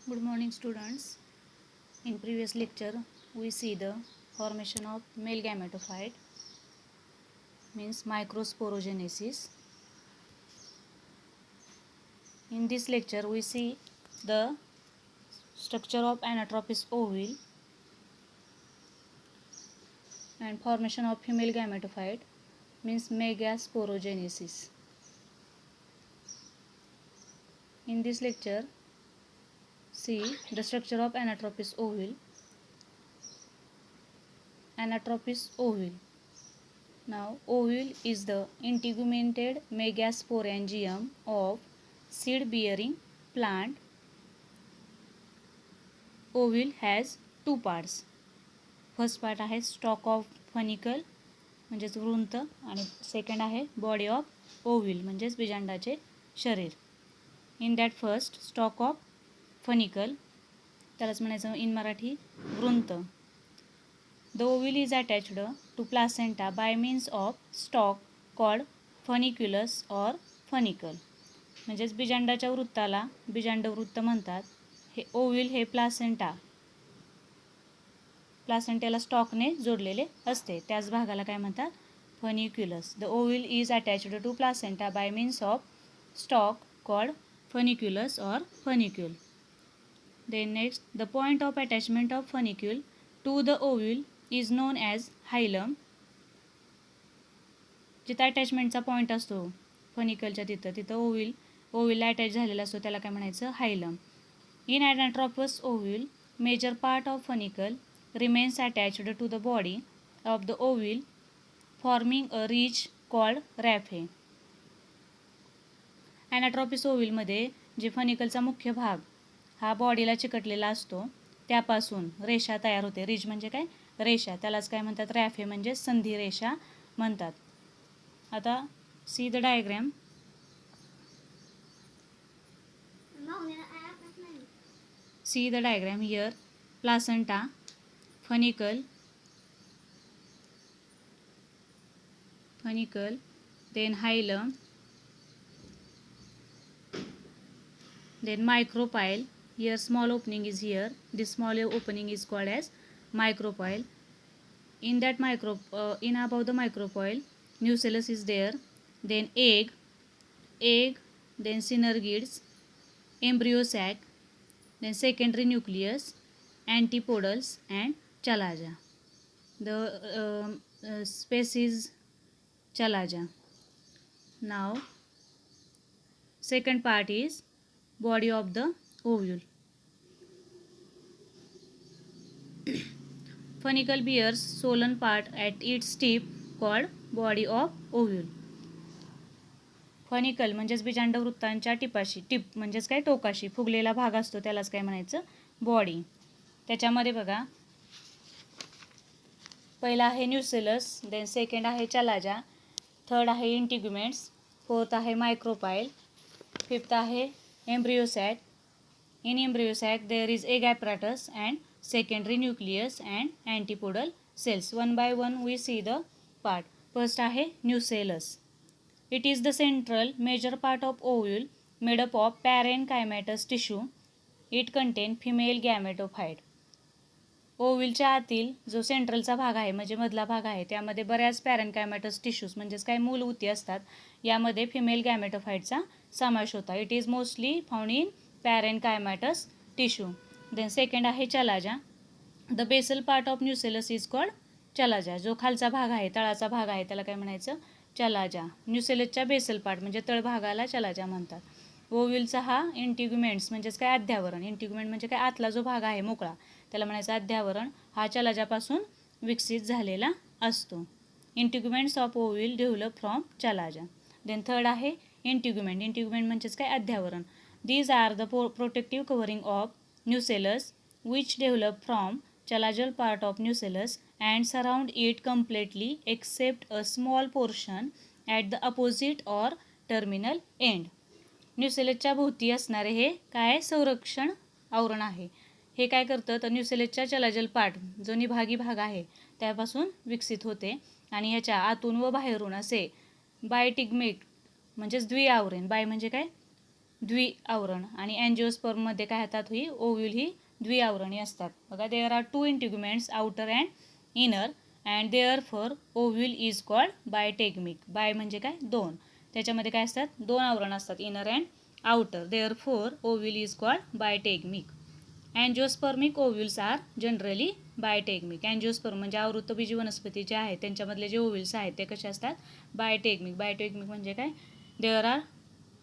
Good morning, students. In previous lecture, we see the formation of male gametophyte, means microsporogenesis. In this lecture, we see the structure of anatropis ovule and formation of female gametophyte, means megasporogenesis. In this lecture, see the structure of anatropis ovule. Anatropis ovule. Now, ovule is the integumented megasporangium of seed-bearing plant. Ovule has two parts. First part आहे stalk of funicle म्हणजेच वृंत आणि second आहे body of ओव्हिल म्हणजेच बीजांडाचे शरीर. In that first stalk of funicle, त्यालाच म्हणायचं in Marathi वृंत. The ovule is attached to placenta by means of stalk called funiculus or funicle. म्हणजेच बीजांडाच्या वृत्ताला बीजांडवृत्त म्हणतात. हे ओव्हिल हे प्लासेंटेला स्टॉकने जोडलेले असते, त्याच भागाला काय म्हणतात, funiculus. The ovule is attached to placenta by means of stalk called funiculus or funicle. Then next, the point of attachment of funicle to the ovule is known as hilum. जिथं अटॅचमेंटचा पॉईंट असतो फनिकलच्या तिथं ओव्हिलला attach झालेला असतो, त्याला काय म्हणायचं, hilum. In anatropous ovule major part of funicle remains attached to the body of the ovule forming a ridge called raphe. ॲनाट्रोपिस ओव्हिलमध्ये जे फनिकलचा मुख्य भाग हा बॉडीला चिकटलेला असतो त्यापासून रेषा तयार होते. रिज म्हणजे काय, रेषा, त्यालाच काय म्हणतात, रॅफे म्हणजे संधी रेषा म्हणतात. आता see the diagram. See the diagram here. Placenta, funicle, then hilum, then micropyle. Here small opening is here. This small opening is called as micropyle. In that in above the micropyle, nucellus is there. Then egg, then synergids, embryo sac, then secondary nucleus, antipodals and chalaza. The space is chalaza. Now second part is body of the ovule. Funicle bears swollen part at its tip called body of ovule. Funicle म्हणजेच बीजांडवृत्तांच्या tip म्हणजेच काय, टोकाशी फुगलेला भाग असतो, त्यालाच काय म्हणायचं, body. त्याच्यामध्ये बघा, पहिला आहे न्यूसेलस, देन सेकंड आहे चलाजा, थर्ड आहे इंटिग्युमेंट्स, फोर्थ आहे मायक्रोपाईल, फिफ्थ आहे embryo sac. In embryo sac there is egg apparatus and secondary nucleus and antipodal cells. One by one we see the part. First आहे nucellus. It is the central major part of ovule made up of parenchymatous tissue. It contain female gametophyte. ओव्हिलच्या आतील जो सेंट्रलचा भाग आहे म्हणजे मधला भाग आहे त्यामध्ये बऱ्याच पॅरेनकायमॅटस टिश्यूज म्हणजेच काय, मूल ऊती असतात. यामध्ये फिमेल गॅमेटोफाइटचा समावेश होता. It is mostly found in parenchymatous tissue. Then second आहे chalaza. The basal part of nucellus is called chalaza. जो खालचा भाग आहे, तळाचा भाग आहे, त्याला काय म्हणायचं, चलाजा. न्यूसेलसच्या बेसल पार्ट म्हणजे तळभागाला चलाजा म्हणतात. ओव्हिलचा हा इंटिग्युमेंट्स म्हणजेच काय, अध्यावरण. इंटिग्युमेंट म्हणजे काय, आतला जो भाग आहे मोकळा, त्याला म्हणायचं अध्यावरण. हा चलाजापासून विकसित झालेला असतो. Integuments of ovule develop from chalaza. Then third आहे इंटिग्युमेंट. इंटिग्युमेंट म्हणजेच काय, अध्यावरण. These are the protective covering of nucellus which develop from chalazal part of nucellus and surround it completely except a small portion at the opposite or terminal end. न्यूसेलसच्या भोवती असणारे हे काय, संरक्षण आवरण आहे. हे काय करतं, तर न्यूसेलसच्या चलाजल पार्ट जो निभागी भाग आहे त्यापासून विकसित होते आणि ह्याच्या आतून व बाहेरून असे बायटिग्मेट म्हणजेच द्विआवरण. बाय म्हणजे काय, द्विआवरण आणि अँजिओस्पर्ममध्ये काय होतात ही ओव्ह्यूल ही द्विआवरणी असतात. बघा there are 2 integuments outer and inner and therefore ovule is called bitegmic. Bi म्हणजे काय 2, त्याच्यामध्ये काय असतात 2 आवरण असतात inner and outer. Therefore ovule is called bitegmic. Angiospermic ovules are generally bitegmic. Angiosperm म्हणजे आवृत्तबीजी वनस्पती जे आहेत त्यांच्यामधले जे ओव्ह्यूल्स आहेत ते कसे असतात बायटेगमिक. बायटेगमिक म्हणजे काय there are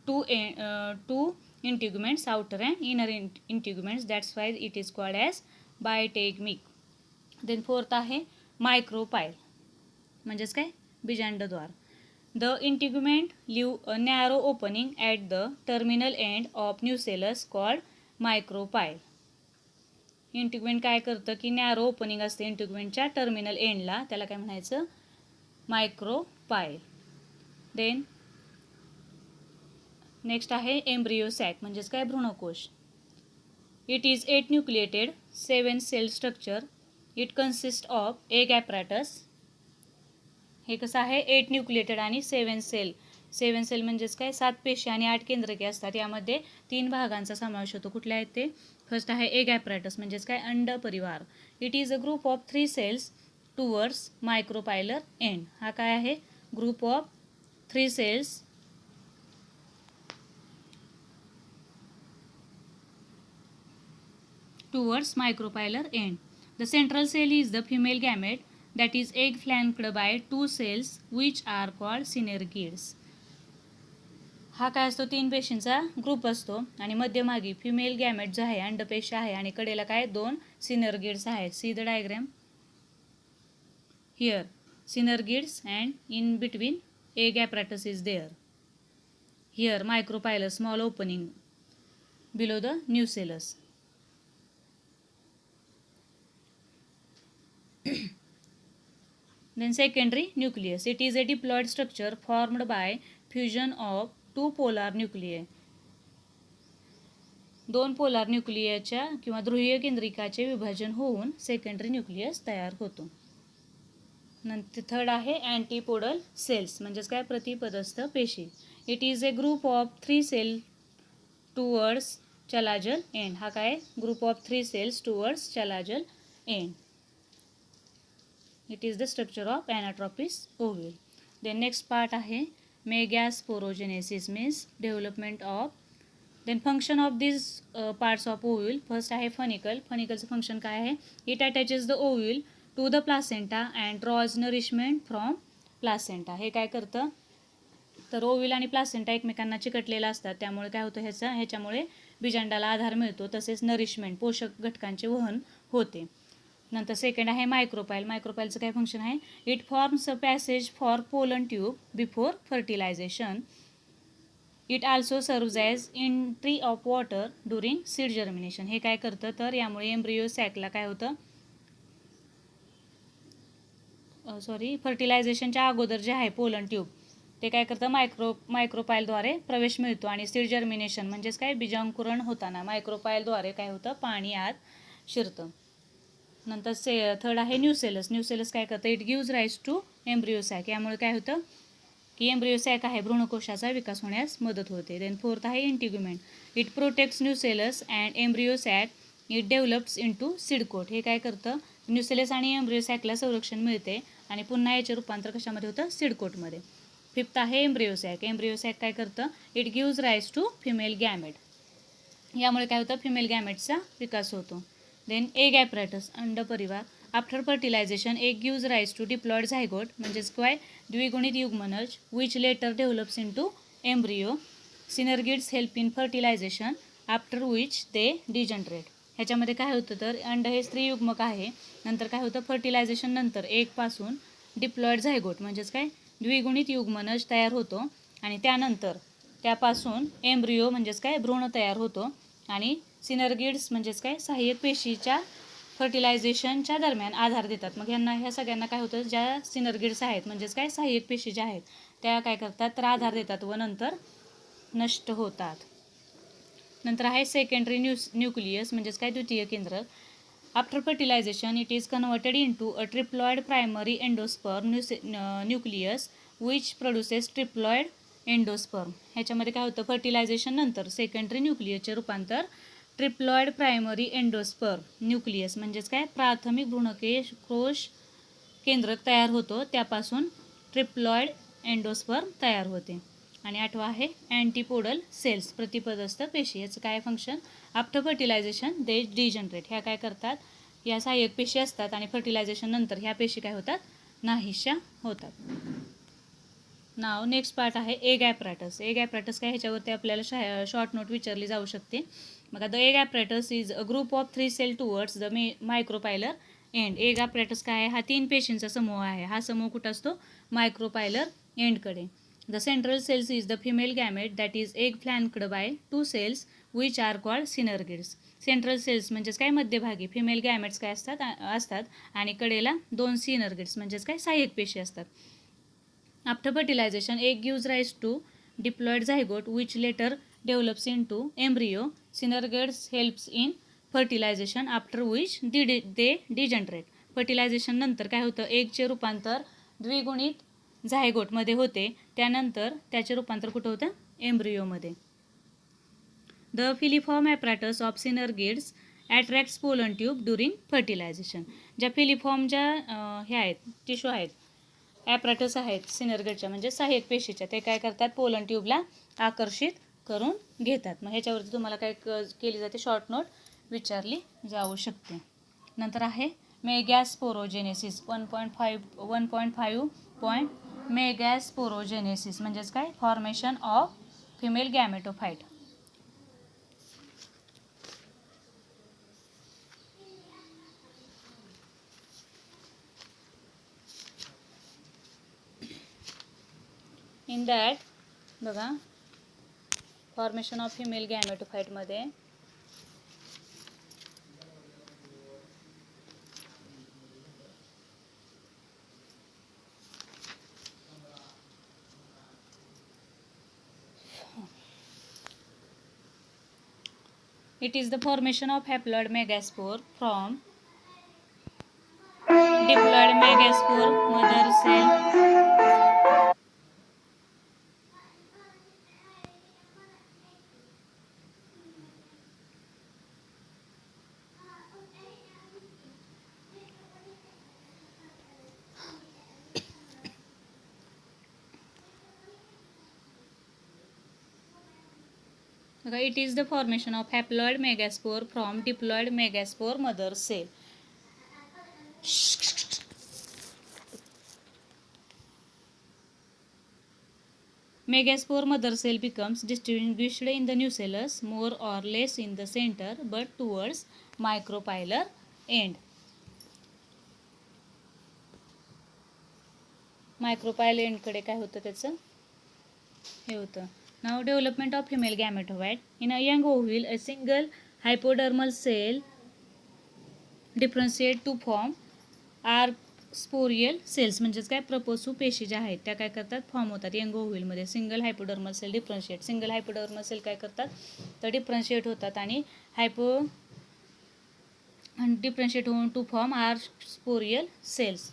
two integuments outer and inner integuments, that's why it is called as bitegmic. Then fourth आहे micropyle म्हणजेच काय बीजांडद्वार. The integument leave a narrow opening at the terminal end of nucellus called micropyle. Integument काय करतं की narrow opening असते इंटिग्युमेंटच्या terminal एंडला, त्याला काय म्हणायचं मायक्रोपाईल. देन नेक्स्ट आहे एम्ब्रियो सॅक म्हणजेच काय भ्रूणकोश. It is 8 nucleated 7 cell structure. It consist of egg apparatus. हे कसं आहे 8 न्यूक्लिएटेड आणि 7 सेल. 7 सेल म्हणजेच काय 7 पेशी आणि 8 केंद्रके असतात. यामध्ये 3 भागांचा समावेश होतो. कुठले आहेत ते? फर्स्ट आहे एग ॲपॅरॅटस म्हणजेच काय अंड परिवार. It is a group of 3 cells towards micropylar end. हा काय आहे group of 3 cells towards micropylar end. The central cell is the female gamete that is egg flanked by 2 cells which are called synergids. हा काय असतो 3 पेशींचा group असतो आणि मध्यभागी फिमेल गॅमेट जो आहे अंडपेशी आहे आणि कडेला काय 2 सिनर्गिड्स आहेत. See the diagram here synergids and in between egg apparatus is there. Here micropylar small opening below the nucellus. Then secondary nucleus. It is a diploid structure formed by fusion of 2 polar nuclei. 2 polar न्यूक्लियसच्या किंवा ध्रुवीय केंद्रिकाचे विभाजन होऊन secondary nucleus तयार होतो. नंतर third आहे अँटीपोडल cells म्हणजेच काय प्रतिपदस्थ पेशी. It is a group of 3 cell towards chalazal end. हा काय group of 3 cells towards chalazal end. It is the structure of anatropis ovule. Then next part आहे megasporogenesis means development of. Then function of these parts of ovule. First आहे funicle. फनिकलचं function काय आहे? It attaches the ovule to the placenta and draws nourishment from placenta. हे काय करतं तर ovule आणि placenta एकमेकांना चिकटलेला असतात त्यामुळे काय होतं ह्याच्यामुळे बीजांडाला आधार मिळतो तसेच नरिशमेंट पोषक घटकांचे वहन होते. नंतर सेकंड आहे मायक्रोपाईल. मायक्रोपाईलचं काय फंक्शन आहे? It forms a passage for pollen tube before fertilization. It also serves as entry of water during seed germination. हे काय करतं तर यामुळे एम्ब्रियो सॅकला काय होतं फर्टिलायझेशनच्या अगोदर जे आहे पोलन ट्यूब ते काय करतं मायक्रोपाईलद्वारे प्रवेश मिळतो आणि सीड जर्मिनेशन म्हणजेच काय बीजांकुरण होताना मायक्रोपाईलद्वारे काय होतं पाणी आत शिरतं. नंतर थर्ड आहे न्यूसेलस. न्यूसेलस काय करतं it gives rise to embryo sac. यामुळे काय होतं की एम्ब्रियो सॅक आहे भ्रूणकोशाचा विकास होण्यास मदत होते. देन फोर्थ आहे integument. It protects nucellus and embryo sac. It develops into seed coat. हे काय करतं न्यूसेलस आणि एम्ब्रियो सॅकला संरक्षण मिळते आणि पुन्हा याचे रूपांतर कशामध्ये होतं सीडकोटमध्ये. फिफ्थ आहे एम्ब्रियो सॅक. एम्ब्रियो सॅक काय करतं it gives rise to female gamete. यामुळे काय होतं फिमेल गॅमेटचा विकास होतो. देन एग ॲपॅरॅटस अंड परिवार. After fertilization egg gives rise to diploid zygote म्हणजेच काय द्विगुणित युग्मनज which later develops into embryo. Synergids help in fertilization after which they degenerate. ह्याच्यामध्ये काय होतं तर अंड हे स्त्रीयुग्मक आहे. नंतर काय होतं फर्टिलायझेशन नंतर एगपासून डिप्लॉइड झायगोट म्हणजेच काय द्विगुणित युग्मनज तयार होतो आणि त्यानंतर त्यापासून एम्ब्रियो म्हणजेच काय भ्रूण तयार होतो आणि सिनर्गिड्स म्हणजेच काय सहाय्यक पेशीच्या फर्टिलायझेशनच्या दरम्यान आधार देतात. मग ह्या सगळ्यांना काय होतं ज्या सिनर्गिड्स आहेत म्हणजेच काय सहाय्यक पेशी ज्या आहेत त्या काय करतात तर आधार देतात व नंतर नष्ट होतात. नंतर आहे सेकंडरी न्यूक्लियस म्हणजेच काय द्वितीय केंद्र. After fertilization it is converted into a triploid primary endosperm nucleus which produces triploid endosperm. ह्याच्यामध्ये काय होतं, फर्टिलायझेशन नंतर सेकंडरी न्यूक्लियसचे रूपांतर ट्रिप्लॉइड प्रायमरी एंडोस्पर्म न्यूक्लियस म्हणजेच काय, प्राथमिक कोश केंद्र तयार होतो, त्यापासून ट्रिप्लॉइड एंडोस्पर्म तयार होते. आणि 8वा आहे अँटीपोडल सेल्स, प्रतिपदस्थ पेशी. याचं काय फंक्शन, आफ्टर फर्टिलायझेशन दे डिजनरेट. ह्या काय करतात, या सहाय्यक पेशी असतात आणि फर्टिलायझेशन नंतर ह्या पेशी काय होतात, नाहीशा होतात. नाव नेक्स्ट पार्ट आहे एग ॲपॅरेटस. एग ॲपॅरेटस काय, ह्याच्यावरती आपल्याला शॉर्ट नोट विचारली जाऊ शकते. बघा, the egg apparatus is a group of 3 cell towards the micropylar end. Egg apparatus काय आहे, हा 3 पेशींचा समूह आहे. हा समूह कुठं असतो, मायक्रोपायलर एंडकडे. The central cells is the female gamete that is egg flanked by 2 cells which are called synergids. Central cells म्हणजेच काय, मध्यभागी फिमेल गॅमेट्स काय असतात आणि कडेला 2 सिनर्गिड्स म्हणजेच काय, सहाय्यक पेशी असतात. After fertilization, egg gives rise to diploid zygote which later develops into embryo. Synergids helps in fertilization after which they degenerate. Fertilization नंतर काय होतं, एगचे रूपांतर द्विगुणित झायगोटमध्ये होते, त्यानंतर त्याचे रूपांतर कुठं होतं, एम्ब्रियोमध्ये. The filiform apparatus of synergids attracts pollen tube during fertilization. ज्या फिलिफॉर्म ज्या ह्या आहेत, टिश्यू आहेत, ॲपॅरेटस आहेत सिनर्गिडच्या म्हणजे सहाय्यक पेशीच्या, ते काय करतात, पोलन ट्यूबला आकर्षित करून घेतात. मग ह्याच्यावरती तुम्हाला काय केली जाते, शॉर्ट नोट विचारली जाऊ शकते. नंतर आहे मेगॅस्पोरोजेनेसिस. 1.5 मेगॅस्पोरोजेनेसिस म्हणजेच काय, formation of female gametophyte. In that बघा, फॉर्मेशन ऑफ फिमेल गॅमेटोफाइटमध्ये it is the formation of haploid megaspore from diploid megaspore mother cell. It is the formation of haploid megaspore from diploid megaspore mother cell. Megaspore mother cell becomes distinguished in the nucellus more or less in the center but towards micropylar end. मायक्रोपायल एंडकडे काय होतं, त्याचं हे होतं. Now development of female gametophyte. In a young ovule, a single hypodermal cell differentiate to form arcsporial cells. म्हणजेच काय, प्रपोसू पेशी ज्या आहेत त्या काय करतात, फॉर्म होतात यंग ओव्हिलमध्ये. Single hypodermal cell differentiate. Single hypodermal cell काय करतात, तर डिफरन्शिएट होतात आणि डिफरन्शिएट होऊन to form arcsporial cells.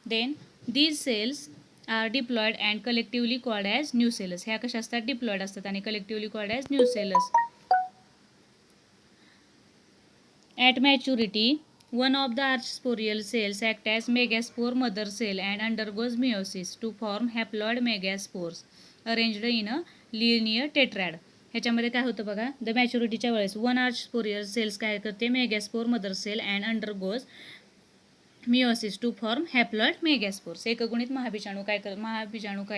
Then these cells are diploid and collectively called as nucellus. ह्या कशा असतात, डिप्लॉइड असतात आणि collectively called as nucellus. At maturity, one of the archsporial cells act as megaspore mother cell and undergoes meiosis to form haploid megaspores arranged in a linear tetrad. ह्याच्यामध्ये काय होतं बघा, the मॅच्युरिटीच्या वेळेस वन आर्चस्पोरियल सेल्स काय करते, megaspore mother cell and undergoes meiosis to form haploid megaspores. एकगुणित महाबीजाणू काय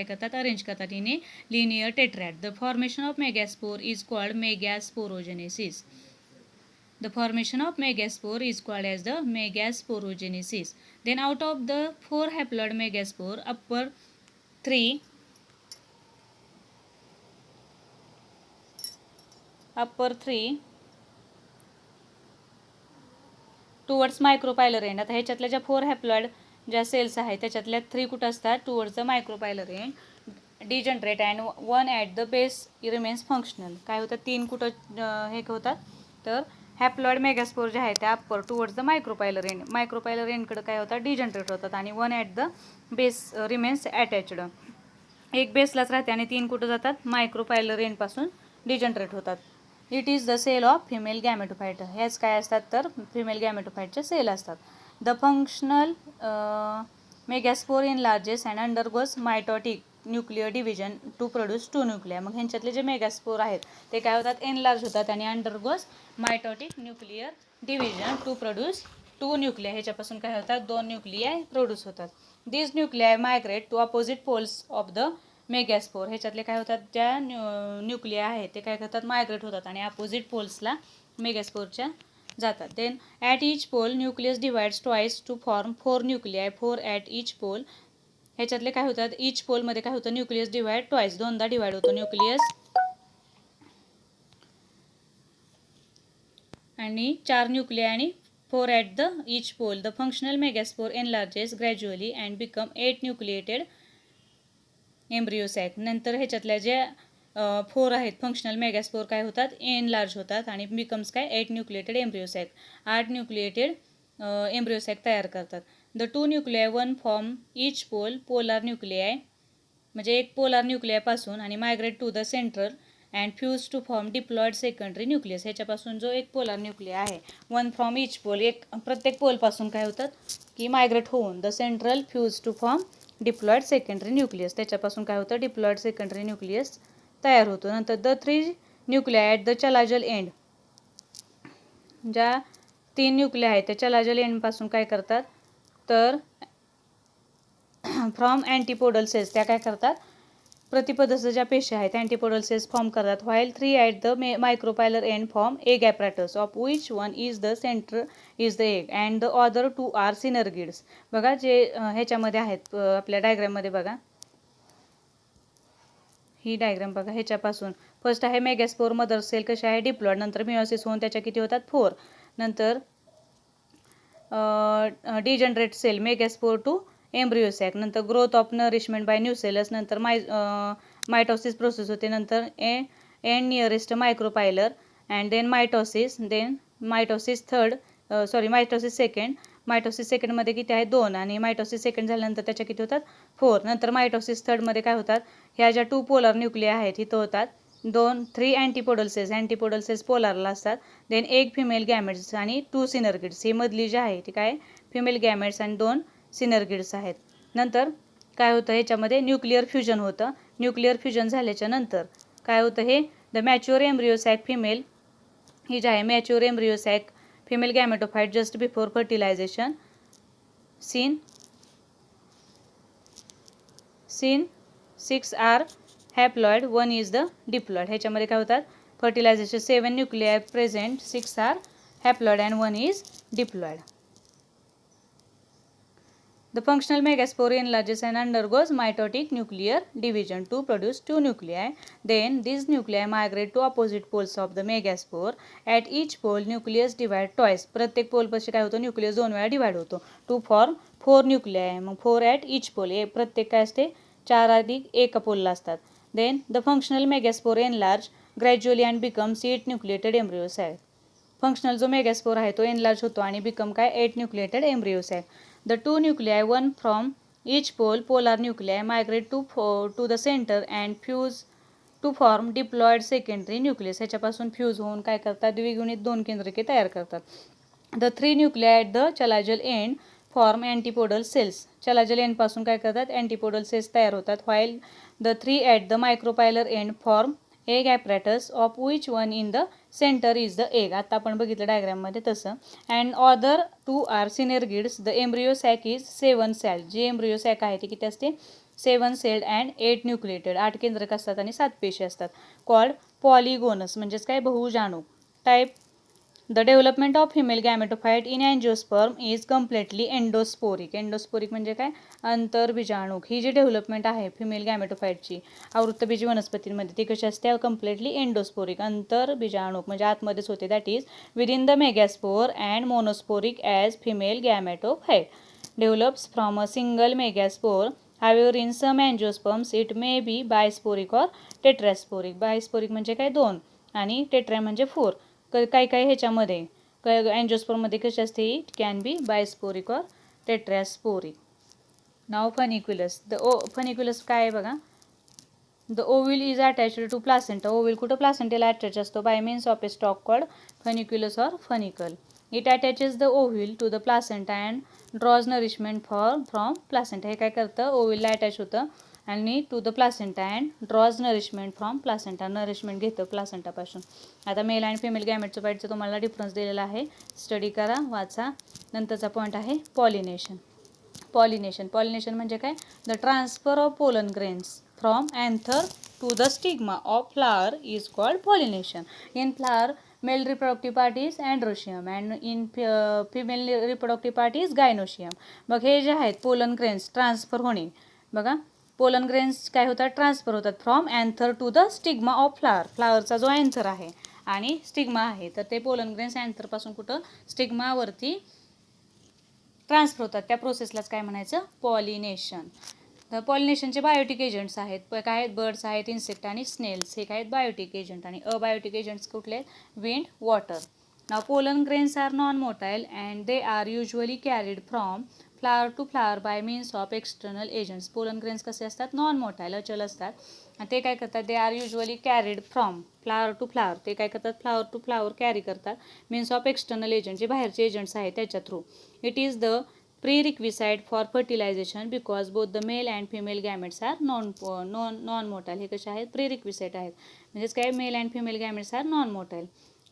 करतात, अरेंज करतात in a linear tetrad. The formation of megaspore is called megasporogenesis. The formation of megaspore is called as the megasporogenesis. Then out of the 4 haploid megaspore, upper 3 towards micropylar end. आता ह्याच्यातल्या ज्या 4 haploid ज्या cells आहेत त्याच्यातल्या 3 कुठं असतात, towards the micropylar end degenerate and 1 at the base remains functional. काय होतं, 3 कुठं हे होतात, तर हॅप्लॉइड मेगास्पोर जे आहेत त्या upper towards the micropylar end. Micropylar एंडकडे काय होतात, डिजनरेट होतात आणि 1 at the base remains attached. एक बेसलाच राहते आणि 3 कुठं जातात, मायक्रोपायलर एंडपासून डिजनरेट होतात. It is the cell of female gametophyte. हेच काय असतात तर फिमेल गॅमेटोफाइटचे सेल असतात. The functional megaspore enlarges and undergoes mitotic nuclear division to produce 2 nuclei. मग ह्यांच्यातले जे मेगॅस्पोर आहेत ते काय होतात, एनलार्ज होतात आणि undergoes mitotic nuclear division to produce 2 nuclei. ह्याच्यापासून काय होतात, 2 न्यूक्लियाय प्रोड्यूस होतात. These nuclei migrate to opposite poles of the megaspore. ह्याच्यातले काय होतात, ज्या न्यूक्लिया आहेत ते काय करतात, मायग्रेट होतात आणि अपोजिट पोल्सला मेगॅस्पोरच्या जातात. Then at each pole nucleus divides twice to form 4 nuclei, 4 at each pole. ह्याच्यातले काय होतात, इच पोलमध्ये काय होतं, न्यूक्लियस डिवाइड ट्वाइस, दोनदा डिवाइड होतो न्यूक्लियस, आणि 4 न्यूक्लिया आणि 4 at the each pole. The functional megaspore enlarges gradually and become 8 nucleated embryo sac. नंतर ह्याच्यातल्या ज्या 4 आहेत फंक्शनल मेगॅस्पोर काय होतात, एनलार्ज होतात आणि बिकम्स काय, 8 nucleated embryo sac, 8 nucleated embryo sac तयार करतात. The 2 nuclei one from each pole polar nuclei, म्हणजे एक पोलार न्यूक्लियापासून आणि migrate to the central and fuse to form diploid secondary nucleus. ह्याच्यापासून जो एक पोलार न्यूक्लिया आहे, वन फ्रॉम इच पोल, एक प्रत्येक पोलपासून काय होतात की मायग्रेट होऊन the central fuse to form diploid secondary nucleus, त्याच्यापासून काय होतं, डिप्लॉइड सेकंडरी न्यूक्लियस तयार होतो. नंतर the 3 nuclei at the chalazal end, ज्या 3 न्यूक्लिया आहेत त्या चलाजल एंडपासून काय करतात तर फ्रॉम अँटीपोडल सेल्स, त्या काय करतात, प्रतिपदस्थ ज्या पेशी आहेत अँटीपोडल सेल्स फॉर्म करतात. While 3 at the micropylar end form egg apparatus of which one is the center is the egg and the other 2 are synergids. बघा जे ह्याच्यामध्ये आहेत आपल्या डायग्राममध्ये बघा, ही डायग्राम बघा, ह्याच्यापासून फर्स्ट आहे मेगॅस्पोर मदर सेल कशी आहे, डिप्लॉइड, नंतर मिओसिस होऊन त्याच्या किती होतात, 4, नंतर degenerate cell megaspore to embryo sac, नंतर growth of nourishment by nucellus, नंतर मायटॉसिस प्रोसेस होते, नंतर end nearest micropylar and then mitosis, then mitosis mitosis second, mitosis सेकंडमध्ये किती आहे, 2, आणि मायटॉसिस सेकंड झाल्यानंतर त्याच्या किती होतात, 4, नंतर मायटॉसिस थर्डमध्ये काय होतात, ह्या ज्या 2 पोलर न्यूक्लिया आहेत इथं होतात 3 अँटीपोडल सेल्स पोलारला असतात. देन एक फिमेल गॅमेट्स आणि 2 सिनर्गिड्स, ही मधली जी आहे ती काय, फिमेल गॅमेट्स आणि 2 सिनर्गिड्स आहेत. नंतर काय होतं, ह्याच्यामध्ये न्यूक्लिअर फ्युजन होतं. न्यूक्लिअर फ्युजन झाल्याच्या नंतर काय होतं, हे the mature embryo sac female, ही जी आहे mature embryo sac female gametophyte just before fertilization, seen 6 are haploid, 1 is the diploid. ह्याच्यामध्ये काय होतात, fertilization 7 nuclei present, 6 are haploid and 1 is diploid. The functional megaspore enlarges and undergoes mitotic nuclear division to produce 2 nuclei. Then these nuclei migrate to opposite poles of the megaspore. At each pole, nucleus divide twice. प्रत्येक pole पाशी काय होतं, nucleus 2 वेळा divide होतो. To form 4 nuclei. मग 4 at each pole. प्रत्येक काय असते, 4 अधिक एका पोलला असतात. Then the functional megaspore enlarge gradually and becomes 8 nucleated embryo sac. Functional जो मेगॅस्पोर आहे तो एनलार्ज होतो आणि बिकम काय, 8 nucleated embryo sac. The 2 nuclei one from each pole polar nuclei migrate to the center and fuse to form diploid secondary nucleus. ह्याच्यापासून fuse होऊन काय करतात, द्विगुणित 2 केंद्रके तयार करतात. The 3 nuclei at the chalazal end form antipodal cells. Chalazal एंडपासून काय करतात, अँटीपोडल सेल्स तयार होतात. While the 3 at the micropylar end form egg apparatus of which one in the center is the egg. आता आपण बघितलं डायग्राममध्ये तसं. And other 2 are synergids. The embryo sac is 7 celled. जी एम्ब्रियो सॅक आहे ती किती असते, 7 सेल्ड अँड 8 न्यूक्लिएटेड, 8 केंद्रक असतात आणि 7 पेशी असतात. कॉल्ड पॉलिगोनस, म्हणजेच काय, बहुजाणू type. The development of female gametophyte in angiosperm is completely endosporic. Endosporic म्हणजे काय, अंतर्बीजाणूक. ही जी डेव्हलपमेंट आहे फिमेल गॅमेटोफाइटची आवृत्तबीजी वनस्पतींमध्ये ती कशी असते, कम्प्लिटली एंडोस्पोरिक, अंतर्बीजाणूक म्हणजे आतमध्येच होते. That is within the megaspore and monosporic as female gametophyte develops from a single megaspore. However in some angiosperms it may be bisporic or tetrasporic. Bisporic म्हणजे काय, 2, आणि टेट्रा म्हणजे 4. काय काय ह्याच्यामध्ये अँजिओस्पर्ममध्ये कशी असते, it can be bisporic or tetrasporic. Now funiculus. Funiculus काय आहे बघा, the ovule is attached to placenta. Ovule कुठं प्लासेंटेला अटॅच असतो by means of a stalk called funiculus or funicle. It attaches the ovule to the placenta and draws nourishment from placenta. हे काय करतं, ओव्हिलला अटॅच होतं आणि to the placenta and draws nourishment from placenta. Nourishment घेतं प्लासेंटापासून. आता mail आणि फिमेल गॅमेटचं पाहिजे तुम्हाला डिफरन्स दिलेला आहे. स्टडी करा, वाचा. नंतरचा पॉईंट आहे पॉलिनेशन. पॉलिनेशन म्हणजे काय, the transfer of pollen grains from anther to the stigma of flower is called pollination. In flower, male reproductive party is androecium and in female reproductive party is gynoecium. मग हे जे आहेत pollen grains transfer होणे, बघा pollen grains काय होतात, transfer होतात from anther to the stigma of flower. फ्लावरचा जो अँथर आहे आणि स्टिग्मा आहे, तर ते पोलन ग्रेन्स अँथरपासून कुठं स्टिग्मावरती ट्रान्सफर होतात. त्या प्रोसेसलाच काय म्हणायचं, पॉलिनेशन. तर पॉलिनेशनचे बायोटिक एजंट्स आहेत, काय आहेत, बर्ड्स आहेत, इन्सेक्ट आणि स्नेल्स. हे काय आहेत बायोटिक एजंट. आणि अबायोटिक एजंट्स कुठले आहेत, wind, water. Now pollen grains are non motile and they are usually carried from flower to flower by means of external agents. Pollen grains कसे असतात, नॉन मोटाईल, अचल असतात. आणि ते काय करतात, they are usually carried from flower to flower. ते काय करतात, फ्लावर टू फ्लावर कॅरी करतात मीन्स ऑफ एक्सटर्नल एजंट, जे बाहेरचे एजंट्स आहेत त्याच्या through. It is the prerequisite for fertilization because both the male and female gametes are non-motile. हे कसे आहेत, प्रीरिक्विसाइट आहेत, म्हणजेच काय, male and female gametes are non motile.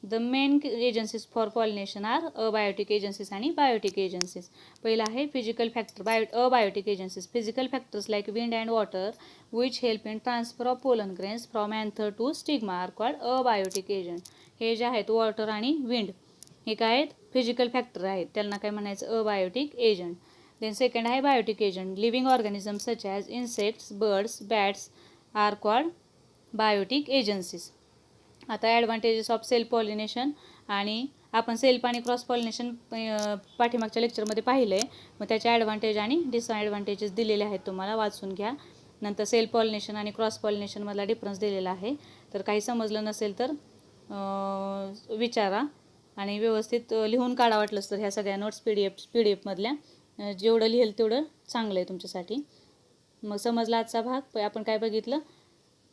The main agencies for pollination are abiotic agencies आणि biotic agencies. पहिला आहे physical factor. Abiotic agencies, physical factors like wind and water which help in transfer of pollen grains from anther to stigma are called abiotic agent. हे जे आहेत water आणि wind, हे काय आहेत, फिजिकल फॅक्टर आहेत, त्यांना काय म्हणायचं, अबायोटिक एजंट. देन सेकंड आहे biotic agent. Living organism such as insects, birds, bats are called biotic agencies. आता ॲडव्हान्टेजेस ऑफ सेल्फ पॉलिनेशन. आणि आपण सेल्फ आणि क्रॉस पॉलिनेशन पाठीमागच्या लेक्चरमध्ये पाहिलं आहे. मग त्याचे ॲडव्हान्टेज आणि डिसॲडव्हान्टेजेस दिलेले आहेत, तुम्हाला वाचून घ्या. नंतर सेल्फ पॉलिनेशन आणि क्रॉस पॉलिनेशनमधला डिफरन्स दिलेला आहे. तर काही समजलं नसेल तर विचारा आणि व्यवस्थित लिहून काढा वाटलंच तर ह्या सगळ्या नोट्स पी डी एफमधल्या. जेवढं लिहेल तेवढं चांगलं आहे तुमच्यासाठी. मग समजला आजचा भाग. आपण काय बघितलं,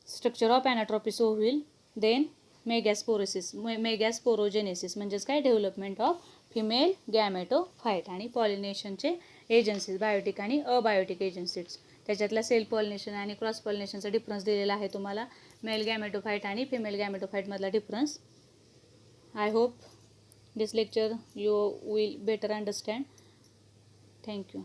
structure of anatropous ovule, then megasporogenesis म्हणजेच काय, डेव्हलपमेंट ऑफ फिमेल गॅमेटोफाईट. आणि पॉलिनेशनचे एजन्सीज, बायोटिक आणि अबायोटिक एजन्सीज. त्याच्यातला सेल्फ पॉलिनेशन आणि क्रॉस पॉलिनेशनचा डिफरन्स दिलेला आहे तुम्हाला. मेल गॅमेटोफाईट आणि फिमेल गॅमेटोफाईटमधला difference. I hope this lecture you will better understand. Thank you.